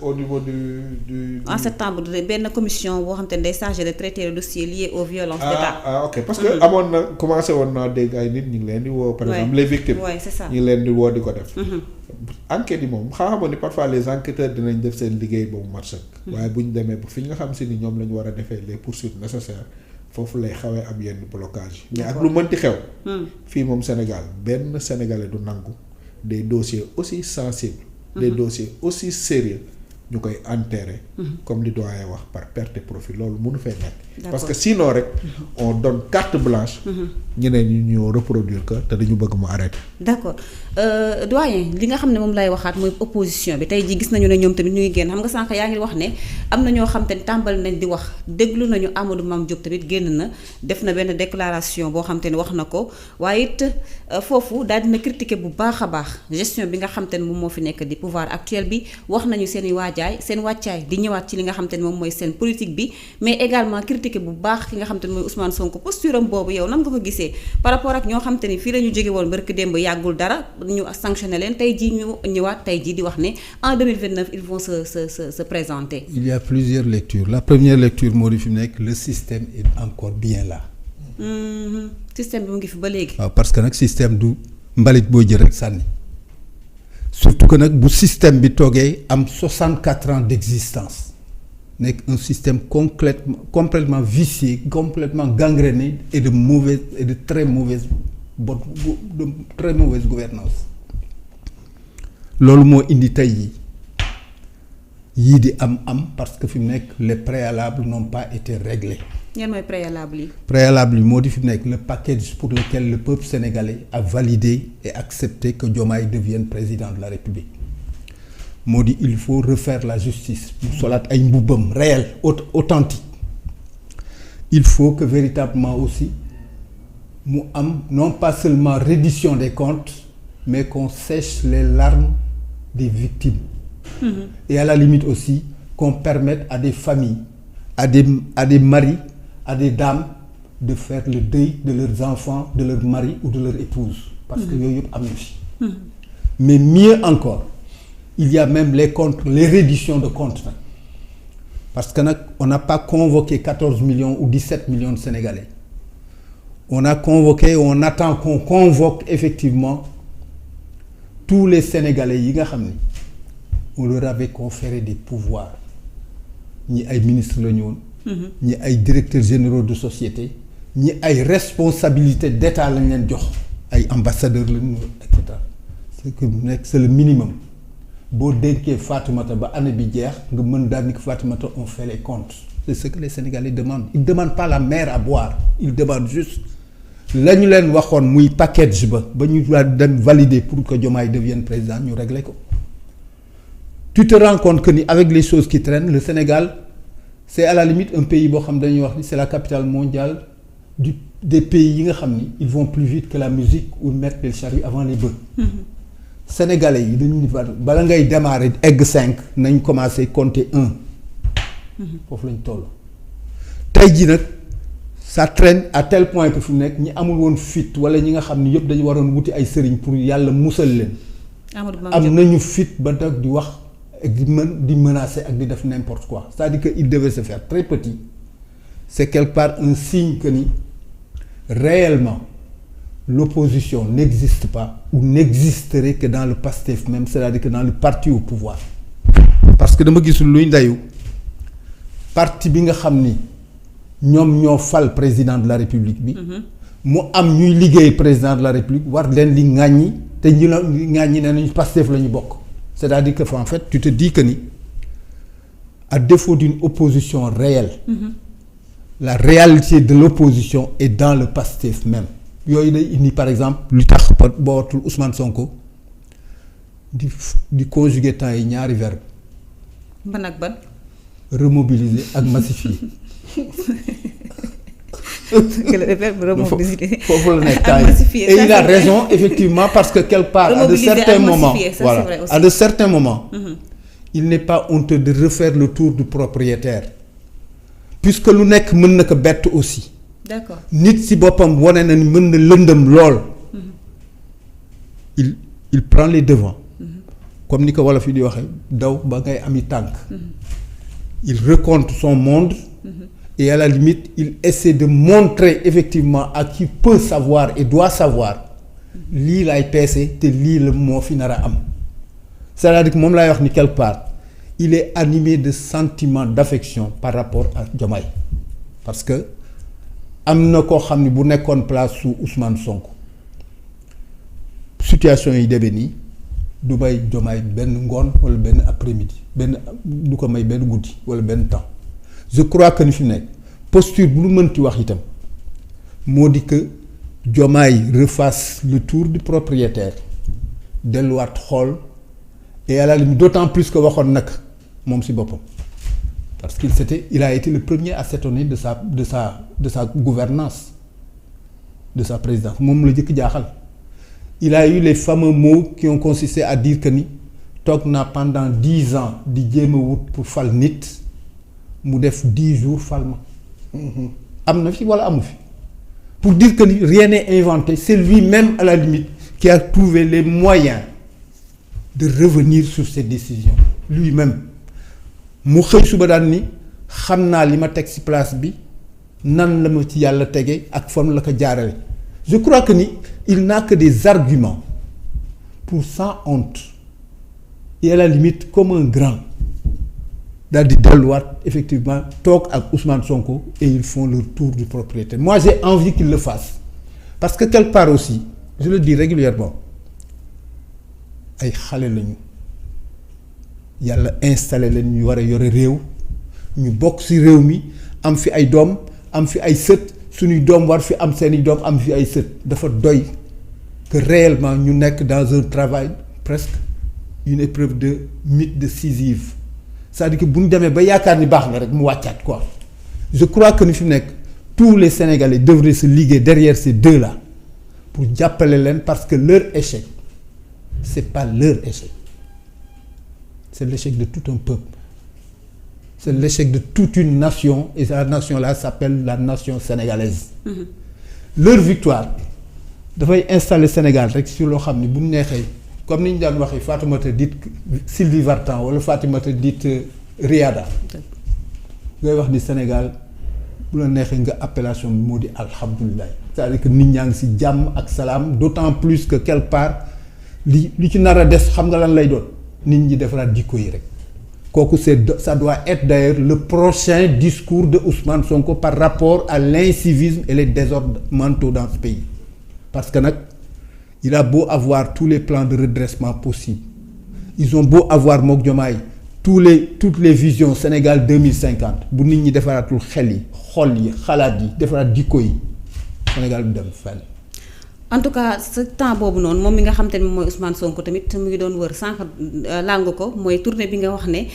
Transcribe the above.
au niveau du. En septembre benn commission boo xam te ne day chargé de traiter le dossier lié aux violences d'État. Ok parce que amoon na commencé woon naa dégg ay nit ñu ngi leen di woo. par exemple les victimes. oui c'est ça ñu ngi leen di woo di ko def. enquête yi moom xamoo ni parfois les enquêteurs dinañ def seen liggéey ba mu mat sëkk. waaye bu ñu demee ba fi nga xam si ni ñoom la ñu war a defee les poursuites nécessaires foofu lay xawee am yenn blocage mais ak lu mënti xew. fii moom Sénégal benn Sénégalais du nangu des dossiers aussi sensibles. des dossiers aussi sérieux ñu koy enterrer. comme li doyen wax par perte de profit loolu mënu fay nekk. parce que sinon rek on donne carte blanche. ñeneen ñi ñoo reproduire que te dañu bëgg mu arrêter. d'accord doyen li nga xam ne moom lay waxaat mooy opposition bi tey jii gis nañu ne ñoom tamit ñu ngi génn xam nga sànq yaa ngi wax ne am na ñoo xam te ne tàmbali nañ di wax déglu nañu Amadou Mame Diop tamit génn na def na benn déclaration boo xam te ne wax na ko waaye it foofu daal dina critiquer bu baax a baax gestion bi nga xam te ne moom moo fi nekk di pouvoir actuel bi wax nañu seen i seen wàccaay di ñëwaat ci li nga xam te ne moom mooy seen politique bi mais également critiquer bu baax ki nga xam te ne mooy Ousmane Sonko posture am boobu yow nan nga ko gisee par rapport ak ñoo xam te ni fii la ñu jóge woon barki démb yàggul dara ñu sanctionné leen tey jii ñu ñëwaat tey jii di wax ne en 2029 ils vont se présenter. Il y a plusieurs lectures la première lecture moo di fi mu nekk le système est encore bien là. système bi mu ngi fi ba léegi. waaw parce que nag système du mbalit boo jël rek sànni surtout que nag bu système bi toogee am 64 ans d'existence nekk un système complètement vicié complètement gangréné et de très mauvaise gouvernance loolu moo indi tey yii di am parce que fi mu nekk les préalables n'ont pas été réglés. ñan mooy préalable yi. préalable yi moo di fi nekk le package pour lequel le peuple sénégalais a validé et accepté que Diomaye devienne président de la République moo di il faut refaire la justice mu solaat ay mbubbam réel authentique il faut que véritablement aussi mu am non pas seulement reddition des comptes mais qu'on sèche les larmes des victimes. Et à la limite aussi qu'on permette à des familles à des maris à des dames de faire le deuil de leurs enfants de leur mari ou de leur épouse parce que yooyu yëpp am na fi mais mieux encore il y a même les comptes les redditions de comptes nag parce que nag on n'a pas convoqué 14 millions ou 17 millions de Sénégalais on attend qu'on convoque effectivement tous les Sénégalais yi nga xam ni on leur avait conféré des pouvoirs ñi ay ministres la ñu woon ñi ay directeurs généraux de société ñi ay responsabilités d'État lañ leen jox ay ambassadeurs lañu et cetera c'est que nekk c'est le minimum boo dénkee Fatoumata ba année bi jeex nga mën daal ni ko Fatoumata on fait les comptes c'est ce que les Sénégalais demandent ils demandent pas la mer à boire ils demandent juste la ñu leen waxoon muy package ba ñu dem valider pour que Diomaye devienne président ñu régler ko tu te rends compte que ni avec les choses qui traînent le Sénégal c'est à la limite un pays boo xam dañuy wax ni c'est la capitale mondiale des pays yi nga xam ni ils vont plus vite que la musique ou mettre les charrues avant les bœufs. Sénégalais yi dañu ni bala ngay démarrer egg 5 nañ commencer compter 1. foofu lañ toll. tey jii nag ça traîne à tel point que fi mu nekk ñi amul woon fit wala ñi nga xam ni yëpp dañu waroon wuti ay sëriñ pour yàlla musal leen. am nañu fit ba nag di wax. ak di menacer ak di def n'importe quoi c'est-à-dire que il devait se faire très petit c'est quelque part un signe que ni réellement l'opposition n'existe pas ou n'existerait que dans le PASTEF même c'est-à-dire que dans le parti au pouvoir parce que dama gisul luy ndeyu parti bi nga xam ni ñoom ñoo fal président de la République bi mu am ñuy liggéey président de la République war leen li ŋàññi te ñu la ŋàññi ne nañu PASTEF la ñu bokk c'est-à-dire que en fait tu te dis que ni à défaut d'une opposition réelle la réalité de l'opposition est dans le PASTEF même yooyu day indi par exemple lu tax bootul Ousmane Sonko di conjuguer temps yi ñaari verbe ban ak ban remobiliser ak massifier foofu la nekk temps yi et il a raison effectivement parce que quelque part à de certains moments voilà à de certains moments il n'est pas honteux de refaire le tour du propriétaire puisque lu nekk mën na ko bett aussi d'accord nit ci boppam wane na ni mën na lëndëm lool il prend les devants comme ni ko wolof yi di waxee daw ba ngay ami tànk. Il recompte son monde. Et à la limite il essaie de montrer effectivement à qui peut savoir et doit savoir lii laay peese te lii la moo fi nar a am c'est-à-dire que moom laay wax ni quelque part il est animé de sentiments d'affection par rapport à Diomaye parce que am na koo xam ne bu nekkoon place su Ousmane Sonko situation yi demee nii du may Diomaye benn ngoon wala benn après-midi du ko may benn guddi wala benn temps je crois que ni fi nekk posture bu lu mënti wax itam moo di que Diomaye refasse le tour du propriétaire delluwaat xool et à la limite d'autant plus que waxoon nag moom ci boppam parce il a été le premier à s'étonner de sa gouvernance de sa présidence moom la jëkk jaaxal il a eu les fameux mots qui ont consisté à dire que ni toog naa pendant 10 ans di jéem a wut pour fal nit mu def 10 jours fal ma am na fi walla amu fi pour dire que ni rien n'est inventé c'est lui-même à la limite qui a trouvé les moyens de revenir sur ses décisions lui-même mu xëy suba daan ni xam naa li ma teg ci place bi nan la ma ci yàlla tege ak fan la ko jaarale je crois que ni il n'a que des arguments pour sans honte et à la limite comme un grand daal di delluwaat effectivement toog ak Ousmane Sonko et ils font leur tour du propriétaire moi j'ai envie qu'ils le fassent parce que quelque part aussi je le dis régulièrement ay xale lañu yàlla installé leen ñu war a yore réew ñu bokk ci réew mi am fi ay doom am fi ay sët suñuy doom war fi am seeni doom am fi ay sët dafa doy que réellement ñu nekk dans un travail presque une épreuve de mythe décisive c'est-à-dire que bu ñu demee ba yaakaar ni baax na rek mu wàccaat quoi je crois que ni fi mu nekk tous les Sénégalais devraient se liguer derrière ces deux-là pour jàppale leen parce que leur échec c'est pas leur échec c'est l'échec de tout un peuple c'est l'échec de toute une nation et cette nation-là s'appelle la nation sénégalaise. Leur victoire dafay installer Sénégal rek sur loo xam ne bu neexee comme ni ñu daan waxee Fatoumata dit Sylvie Vartan wala Fatoumata dit Riada ngay wax ni Sénégal bu la neexee nga appellation bi moo di alhamdulilah c'est-à-dire que nit ñaa ngi ci jàmm ak salaam d'autant plus que quelque part li ci nar a des xam nga lan lay doon nit ñi defaraat jikko yi rek kooku ça doit être d'ailleurs le prochain discours de Ousmane Sonko par rapport à l'incivisme et les désordres mentaux dans ce pays parce que nag il a beau avoir tous les plans de redressement possibles ils ont beau avoir mook Diomaye toutes les visions Sénégal 2050 bu nit ñi defaraatul xel yi xol yi xalaat yi defaraat jikko yi Sénégal du dem fenn. en tout cas ce temps boobu noonu moom mi nga xam te ne mooy Ousmane Sonko tamit mu ngi doon wër sànq làng ko mooy tournée bi nga wax ne